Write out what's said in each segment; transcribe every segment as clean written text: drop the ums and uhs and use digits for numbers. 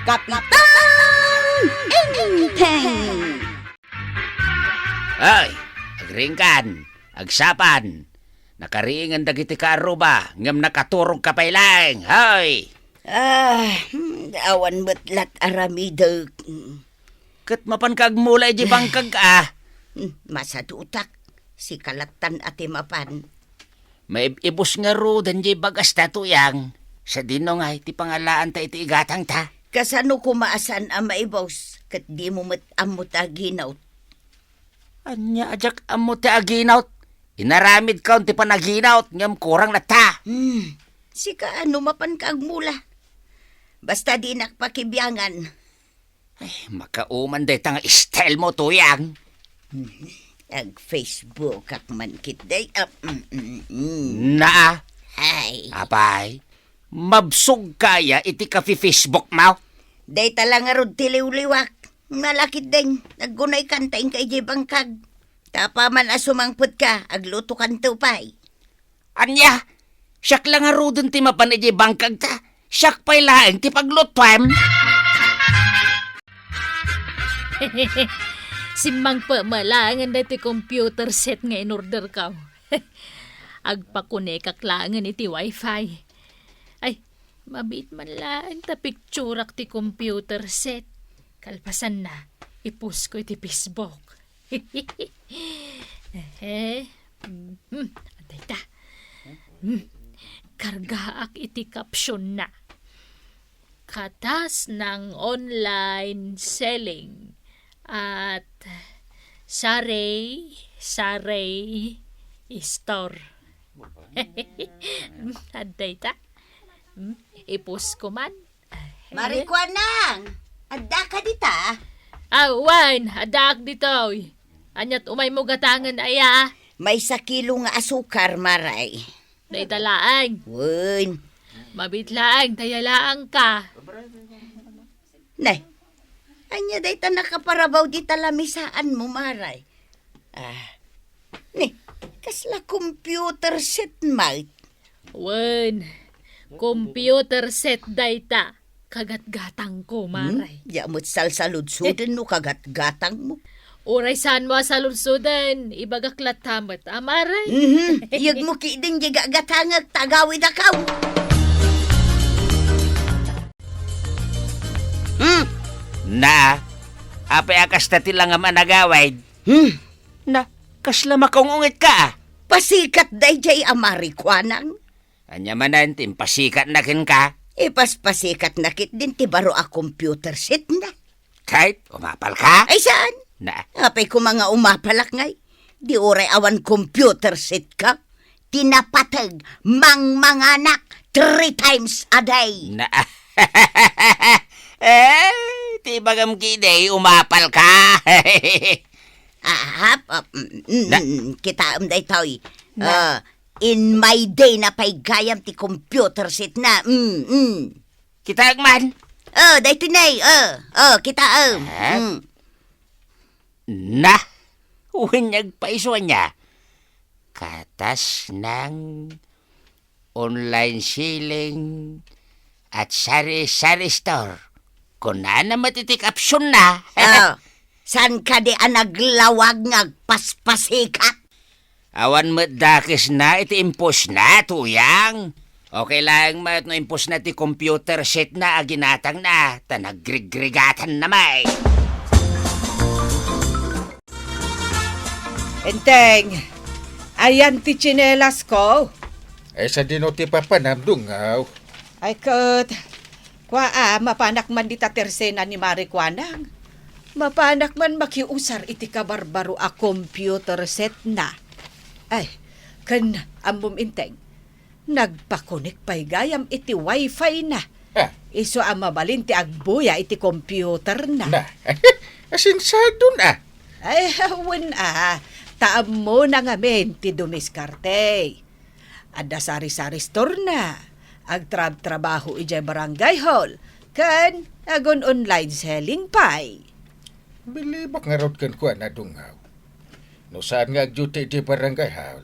Kapitan Enteng! Ay, agringkan, agsapan. Nakariingan dagiti ka aruba, ngam nakaturong kapailang. Hay! Awan matlat aramidog. Kat mapan kag mulay di bangkag ah. Masadutak, si kalatan ati mapan. May ibus nga ro, dan di bagas ta tuyang. Sa dinong ay, ti pangalaan ta iti igatang ta. Kasano kumaasan ang maibos, kat di mo amot aginaw. Anya, ajak amo ti aginaw. Inaramid ka ti panaginaw, ngam kurang na ta. Si kaano mapan kag mula. Basta di nakpakibiyangan. Ay, makauman day tanga style mo tuyang. Ag Facebook kak man kitday. Na, Ay, apay, mabsog kaya iti kafi Facebook mo. day talang arod tiliw-liwak. Malakit din, naggunay kantaing kay di bangkag. Tapa man asumangput ka, agluto kan tupay. Anya, siyak lang nga ro dun ti mapan iti bangkag ta. Siyak pa'y laeng ti paglutwam. Simang pamalangan na ti computer set nga in-order ka. Agpakunekak langan iti wifi. Ay, mabit man lang ta picturak ti computer set. Kalpasan na, ipus ko iti Facebook. Antay ta. Kargaak iti caption na. Katas ng online selling at Saray store. Aday ta. Ipus ko man. Marikwanang, adda ka dita. Awan, adak dito. Anyat umay mo gatangan aya. May 1 kilo nga asukar, maray. Day talaang. Wun. Mabitlaang, tayalaang ka. Nay, anya day ta nakaparabaw di talamisaan mo, maray. Ni, kasla computer set, mate. Wen, computer set data. Kagat-gatang ko, maray. Yamot salsalud-sudin no kagat-gatang mo. Uray saan mo sa lulsudan, ibagaklat tamat, amaray. Iyag mo kiiding gigagatangag tagawid akaw. Na, apay akas ta ti lang nga managawid. Na, kasla makaungungit ka ah. Pasikat day jay amarikwanang. Anya manan, timpasikat na kin ka. Ipaspasikat na kit din ti baro a computer set na. Kahit umapal ka. Ay saan? Na, Apay ko mga umapalak ngay. Di oray awan computer set ka. Tinapatag manganak 3 times a day. na, ti bagam kiday, umapal ka. Kita day toy. In my day na pay gayam ti computer set na. Kita man. Day tinay. Kita Na, uwanyag paiso niya. Katas ng online selling at sari-sari store. Kung na matitik option na. San ka di anaglawag ngagpaspasikat? Awan mo dakis na, iti impos na, tuyang. Okay lang mat no impos na ti computer set na, aginatang na, tanaggrigregatan na may. Enteng, ayan ti tsinelas ko. Ay sa dino ti papanamdungaw. Ay kat, mapanak man di tatersena ni Marikwanang. Mapanak man makiusar iti kabarbaro a computer set na. Ay, kan ambom Enteng, nagpakonek pa'y gayam iti wifi na. Iso ang mabalin ti agbuya iti computer na. Asinsado na. Ay, hawan taam mo na ngamin ti dumiskarte. Ada sari-sari store na. Agtrabaho ijay barangay hall. Kan agon online selling pay. Bilibak nga rod kan kuha na dungaw. No saan nga agjuti di barangay hall.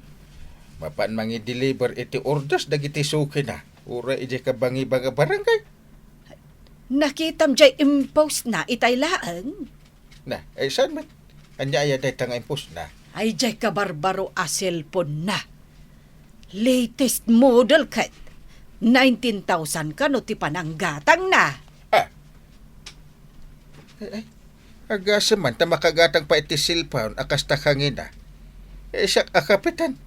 Mapan mangi deliver iti orders dagiti suki na. Ura iti kabangi baga barangay. Nakitam jay impose na itay laang. Na, ay saan man? Anya ay day tanga impos na. Ay jay kabarbaro a cellphone na. Latest model kat. 19,000 ka no ti pananggatang na. Agasa man, makagatang pa iti silpaon akas takangina. Siya kapitan,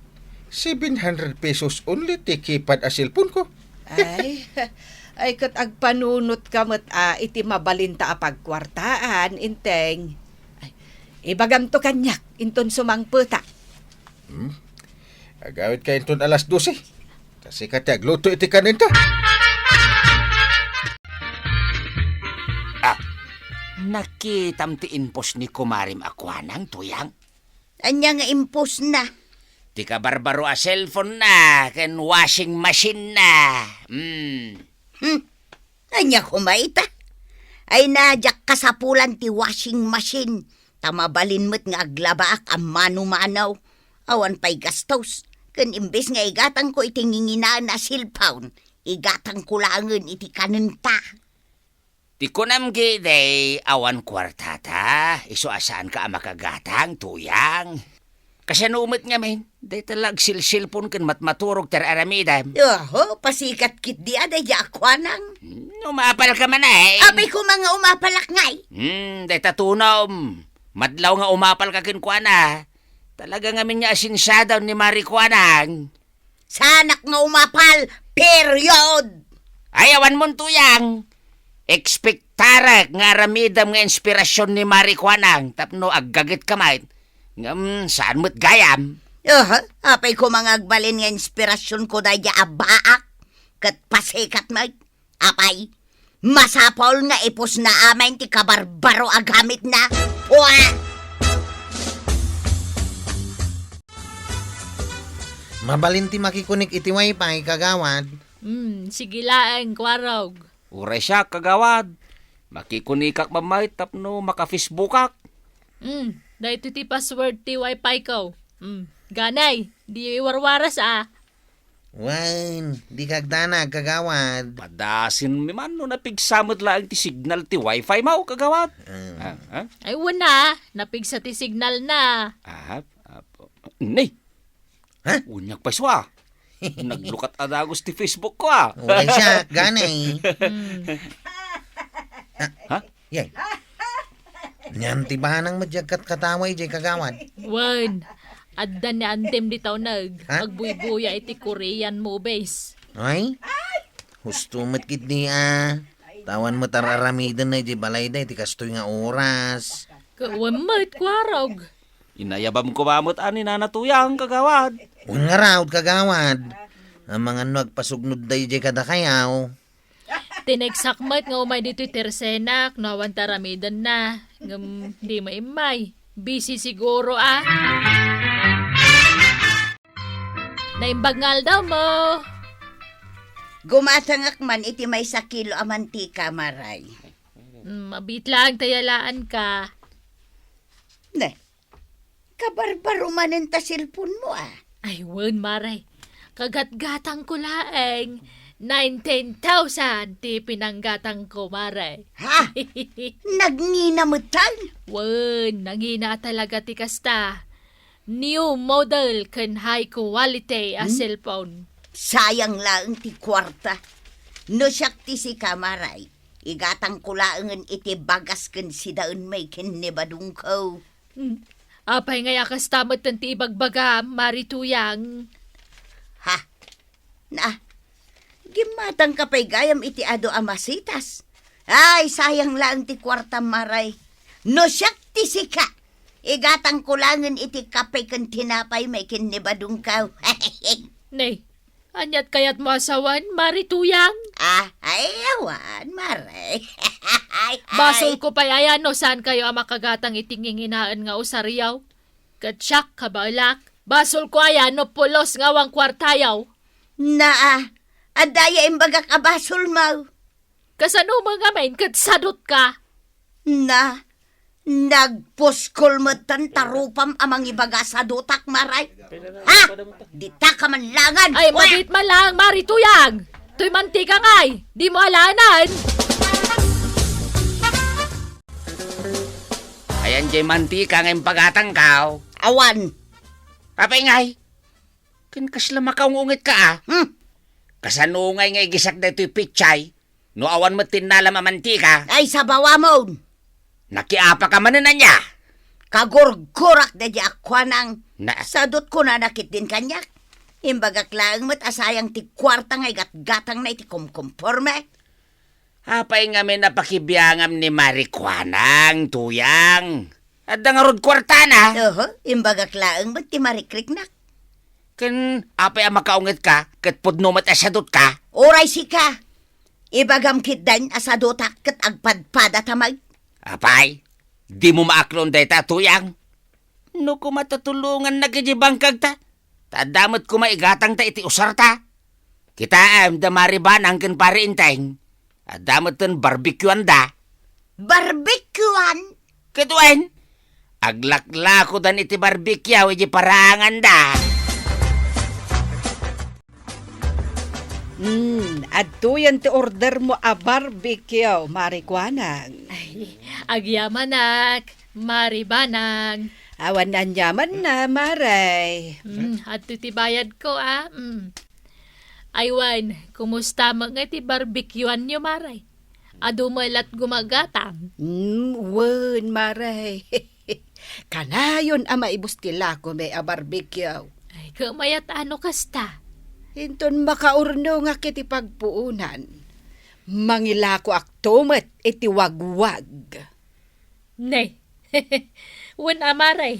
700 pesos only ti kipad a silpon ko. Ay kat agpanunot ka mat iti mabalinta a pagkwartaan, inteng. Ay, ibagam to kanyak, inton sumangputa. Agawit ka inton alas 12. Kasi kati agluto iti kanin ta. Nakitam ti impos ni kumarim Aquanang, tuyang. Anya nga impos na. Ti kabarbaro a cellphone na, ken washing machine na. Anya kumaita. Ay nadyak kasapulan ti washing machine. Tamabalin mo't nga aglabaak ang manu-manaw. Awan pa'y gastos. Kan imbes nga igatang ko iti nginginaan na silpaon, igatang kulangan iti kanenta. Ti kunam day awan kwartata, iso asaan ka makagatang, tuyang. Kasi numit nga men, day talag silsilpon kan matmaturog ter aramidam. Oho, pasikat kit di aday di Aquanang. Umapal ka man eh. Abay ko mga umapalak ngay. Day tatunom. Madlaw nga umapal ka kinkwana. Talaga nga min niya asinsadaw ni Marikwanang. Sanak nga umapal, period. Ay, awan mo tuyang. Ekspektarak nga ramidam nga inspirasyon ni Marikwanang. Tapno aggagit kamay. Ngam, saan mo't gayam? Oho, apay ko mga agbalin nga inspirasyon ko da ya abaak. Kat pasikat mag. Apay, masapol nga ipos na amay ti kabarbaro agamit na. Uwa! Mabalinti makikunik iti wifi, kagawad. Sige laang, kwarog. Uray siya, kagawad. Makikunikak mamay tapno maka-facebookak. Dahil ti password ti wifi ko. Ganay, di warwaras Wain, di kagdana, kagawad. Padasin mi man no napigsamot lang ti signal ti wifi mo, kagawad. Ay wala, napigsa ti signal na. Nay. Ha? Unyak pa siya. Naglukat adagos ti Facebook ko Uray siya, ganay. Ha? Yay. Nyan ti bahanang madyagat kataway, jay kagawad. Wan, adda ni antem di tao Ha? agbuy-buya iti Korean movies. Ay? Husto matkit di Tawan mo tararamidan na jay balay da, iti kastoy nga oras. Kawamat, kwarog. Inayabam ko mamot ani nanatuyang, kagawad. Un nga raw, kagawad. Ang mga nagpasugnod da jay kadakayaw. Tinegsakmat nga umay dito tersenak, nawan taramidan na. Ngam, di maimay. Busy siguro Naimbagngal daw mo. Gumatangak man iti may 1 kilo a mantika, maray. Mabit lang tayalaan ka. Ne, kabarbaro manen ta silpon mo Ay, wan, maray. Kagatgatang ko laeng. 19,000 ti pinanggatang ko, maray. Ha? Nagnginamutan? Wan, nangina talaga ti kasta. New model kan high quality a cellphone. Sayang lang ti kwarta. No siyak ti si kamaray. Igatang kulaangan iti bagas ken si daun may kinibadung ko. Apay nga yakastamot ti ibagbaga, marituyang. Ha? Na, gimatang kapay gayam iti ado amasitas. Ay, sayang lang ti kwarta maray. No siyak ti sika. Igatang kulangan iti kapay ken tinapay may kinibadung ko. Nay, anyat kayat mo asawan, marituyang. Ay, awan, maray. Basol ko pa'y ayano saan kayo ang makagatang itinginginaan nga usaryaw. Katsyak, kabalak. Basol ko ayano pulos nga wang kwartayaw. Adaya imbagak abasol mo. Kasano mga main katsadot ka? Nagpuskol mo tan tarupam amang ibaga sa dutak, maray. Ha? Dita ka man langan. Ay, mabit man lang, marituyang. Tuy mantika ngay, di mo alanan. Ayan jay mantika ngayong pagatang kaw. Awan. Apay ngay. Kin kasla makaungungit ka ah. Hmm. Kasanungay nga igisak na ito'y pichay. No awan mo tinala mamantika. Ay, sa bawamon. Nakiapa ka man na niya. Kagurgurak na di ako nang Na, sadot ko na nakit din kanyak. Imbagak lang mo't asayang ti kwarta ngay gatgatang na iti kumkumporme. apay nga may napakibiyangam ni Marikwanang, tuyang. At dangarod kwarta na. Imbagak lang mo't ti marikrik na. Kin apay ang makaungit ka, kat pudno mat asadot ka. Oray si ka. Ibagam kit dan asadota kat agpadpada tamag. Apay, di mo maaklon day ta, tuyang. No ko matatulungan na gijibangkag ta. Tadamot ko maigatang ta iti usar ta. Kita am da mariban ang kin pari inteng. At damot ten barbecuean da. Barbecuean? Kituan, aglakla ko dan iti barbecue iti parangan da. Adto yan ti order mo a barbecue, Marikwanang. Ay, agyamanak, maribanang. Awan na nyaman na, Maray. At ti bayad ko Aywan, kumusta mga ti barbecuean nyo, Maray? Adumalat gumagatang. Wen, Maray. Kanayon ang maibustila ko may a barbecue. Ay, kamayat ano kasta? Hinton makaurno nga kiti pagpuunan. Mangila ko aktumet iti wagwag. Nay, wen amaray.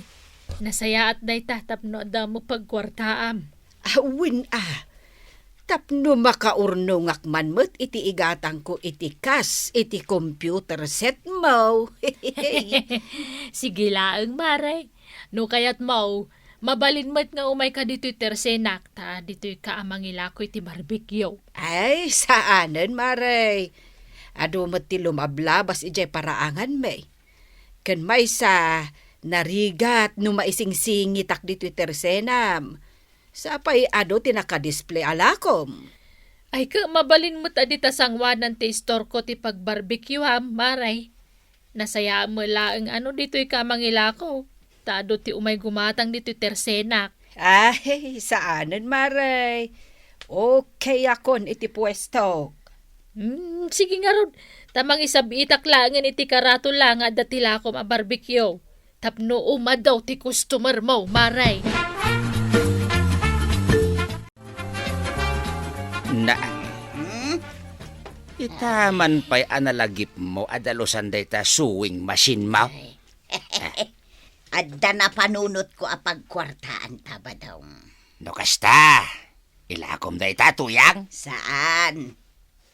Nasaya at day tatapno da mo pagkwartaam. Awin tapno makaurno ngakman mo't iti igatang ko iti kas iti computer set mo. Sige laang maray. No kayat mo, mabalin mo't nga umay ka dito'y tersenak ta dito'y kaamangilako iti barbecue. Ay, saanen, Maray? Ado mo't ti lumablabas ijay paraangan may. Ken may sa narigat no maising-singitak dito'y tersenam. Sapay ado tinaka-display alakom. Ay ka mabalin mo't adita sangwanan ti store ko ti pag-barbecue maray. Nasaya mo laang ano dito'y kamangilako. Tado ti umay gumatang dito'y tersenak. Ay, saanen, Maray? Okay akon iti pwesto. Sige nga ron. Tamang isabitak langan iti karato lang at datilakom a barbecue. Tapno umadaw ti customer mo, Maray. Na, itaman pa'y analagip mo adalusan day ta sewing machine mo. Adda na panunot ko apagkwartaan taba daw. No kasta, ilakom day ta tuyang. Saan?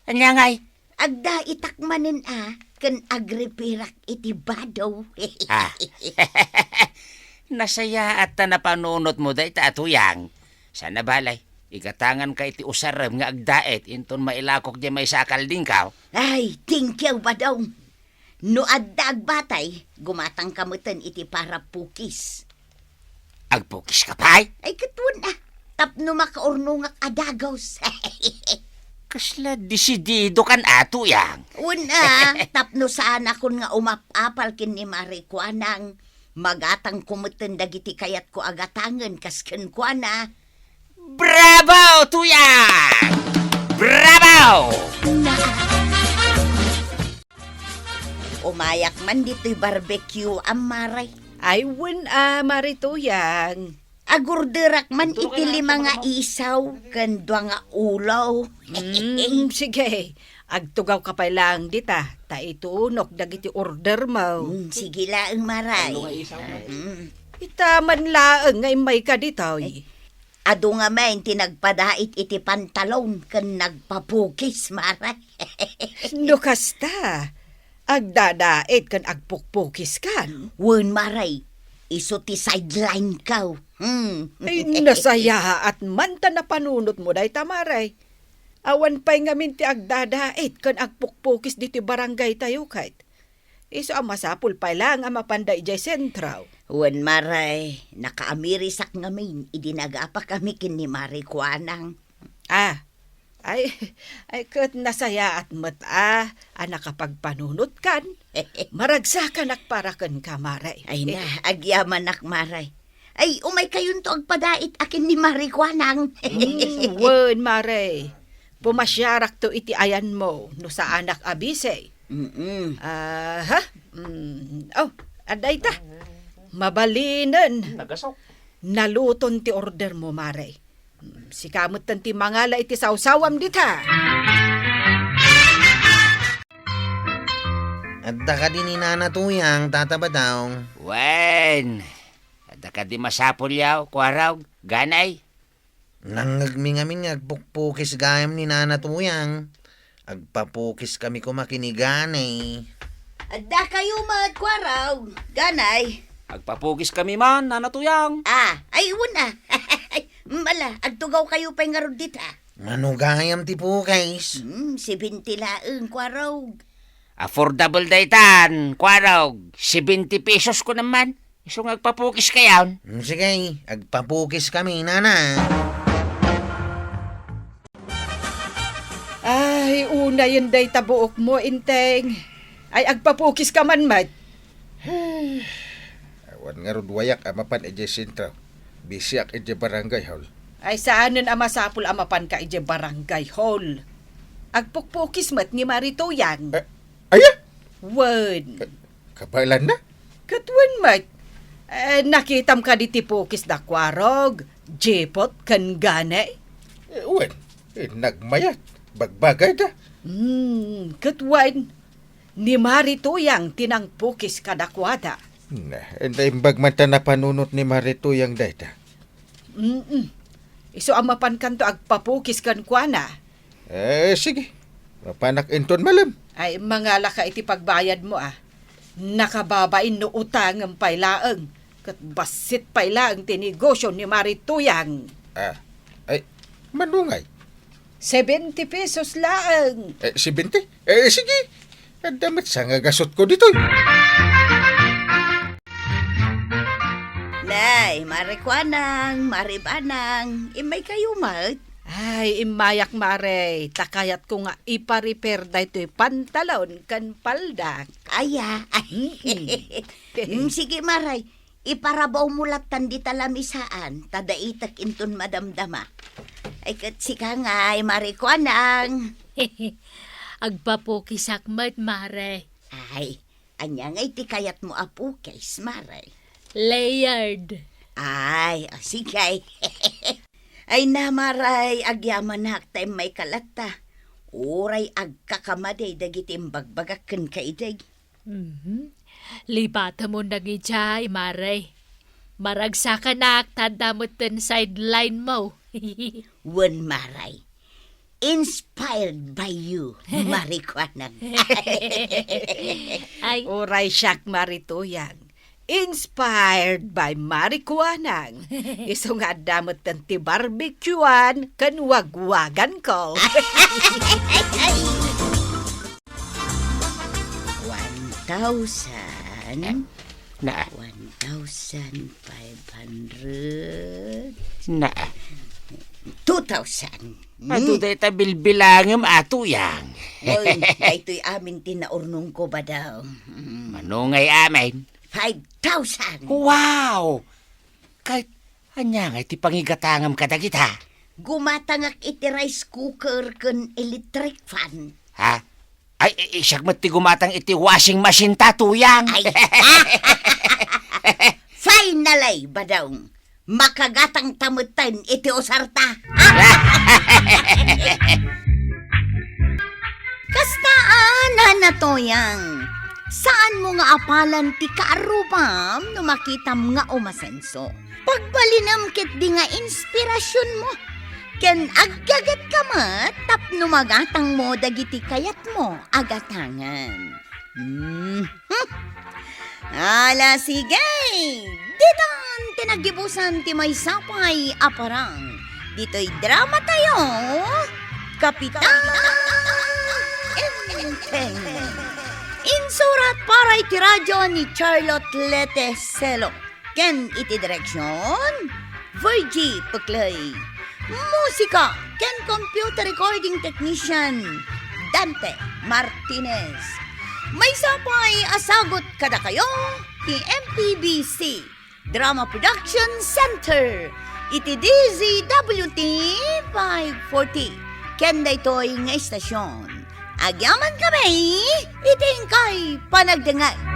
Anya ngay, Agda itakmanin ken agripirak iti badaw. ah. Nasaya at ta napanunot mo day ta tuyang. Sana balay, igatangan ka iti usaram nga agdaet inton mailakok di may sakal din ka. Ay, thank you badaw. No adda agbatay, gumatang kamutan iti para pukis. Agpukis ka pa'y? Ay katun tapno makaurnungak adagaws. Kasla disidido kan tuyang. Una, tapno sana kun nga umapapal kin ni Marikwanang magatang kumutan dagiti kayat ko agatangan kasken ko na. Bravo, tuyang! Bravo! Umayak man dito'y barbecue ang maray. Ay, wen Marituyang. Agurderak man iti lima nga isaw, kandwa nga ulaw. Sige, agtugaw ka pa lang dita. Ta itunok dagiti order mo. Sige lang maray. Itaman laeng ngay may ka ditoy. Ado nga main tinagpadait iti pantalon kan nagpapukis maray. No kasta, agdadait kan agpukpukis kan. Wen maray, iso ti sideline kaw. Ay, nasaya at manta na panunot mo day tamaray. Awan pa'y ngamin ti agdadait kan agpukpukis diti barangay tayo kahit. Iso ang masapul pa lang ang mapanday jay sentraw. Wen maray, nakaamirisak ngamin, idinagapa kami kin ni Marikwanang. Ay kat nasaya at mata, nakapagpanunot kan. Maragsakan para kan ka, Maray. Ay na, agyaman nak Maray. Ay, umay kayon to agpadait akin ni Marikwanang. Wen, Maray. Pumasyarak to iti ayan mo, no sa anak abise. Aday ta. Mabalinan. Nagasok. Naluton ti order mo, Maray. Si kamot ti mangala iti sawsawam dita. Adda ka din ni Nana Tuyang, tataba daw. Wen. Ada ka di masapol yaw, kwaraw, ganay. Nangagmingamin nga agpukpukis gayam ni Nana Tuyang. Agpapukis kami kumakiniganay. Adda kayo magkwaraw. Ganay. Agpapugis kami man, nanatuyang. Ay una. Mala, agtugaw kayo pa nga dita. Ano gayam ti pukis? Si bintilaeng kwaraw. Affordable daytan, kwaraw. 70 pesos ko naman. Isong agpapugis kayaw. Sige, agpapukis kami, Nana. Ay, una yun day tabuok mo, Inteng. Ay, agpapukis ka man, Mat. Awan nga ron wayak amapan ije sentro. Bisiak ije barangay hall. Ay, saanan amasapul amapan ka ije barangay hall. Agpukpukis mat ni Maritoyan. Aya! Wen. Kabailan na? Katwan, Mat. Nakitam ka di tipukis da kwarog, jepot, kan ganay. Wen, nagmayat. Bagbagay da. Katwan. Ni Maritoyang tinangpukis kadakwada. Na, imbag man ta na panunot ni Marito yang dayta. Iso amapan kan to agpapukis kan kwana. Sige. Mapanak inton malam. Ay, mga laka iti pagbayad mo Nakababain no utang ang pailaang. Kat basit pailaang tinegosyo ni Maritoyang. Ay, manungay. 70 pesos laang. Si Binti? Sige. Damit sa nga gasot ko dito. Nay, Marikwanang, Maribanang, imay kayo mat. Ay, imayak mare. Takayat ko nga ipa-repair da ito'y pantalon kan paldak. Aya. Sige Maray, iparabaw mulat tandi talamisaan, tadaitak inton madamdama. Ay kat sika nga, Marikwanang. Agpapukisak mat, Mare. Ay, anya nga iti kayat mo apo kays Maray. Layered. Ay, sige. Ay na Maray, agyaman haktay may kalata. Uray agkakamaday dagitim bagbagaken kaidag. Libata mo nagijay, Mare. Maragsa ka na tandamot ten sideline mo. Wen Maray, inspired by you, Marikwanang. Ay, Oray siyak Maritoyang. Inspired by Marikwanang. Iso nga damot ng ti barbecuean kan wagwagan ko. 1,000. Na, 1,500. 2,000. ato dayta bilbilangam atuyang. Oy, ito'y amin tinaurnong ko ba daw? Manungay amin. 5,000. Wow! Kahit anya nga iti pangigatangam kadagita. Gumatangak iti rice cooker kan electric fan. Ha? Ay, isyak mati gumatang iti washing machine tatuyang. Ay, finally ba daw? Makagatang tamutan iti osarta. Kastaan na toyang. Saan mo nga apalan ti kaarubam no makitam nga umasenso? Pagbalinam kit di nga inspirasyon mo. Ken aggagat ka mat, tapno magatang mo dagiti kayat mo agatangan. Ala sige, ditan tinagibusan ti may sapay aparang. Dito'y drama tayo, Kapitan Enteng. Insurat para iti radyo ni Charlotte Lete Selo. Ken iti direksyon, Virgie Puklay. Musika ken computer recording technician Dante Martinez. May sapay asagot kada kayo ti MPBC Drama Production Center. Iti DZWT 540. Ken daytoy nga istasyon. Agyaman kami, iting kay panagdengay.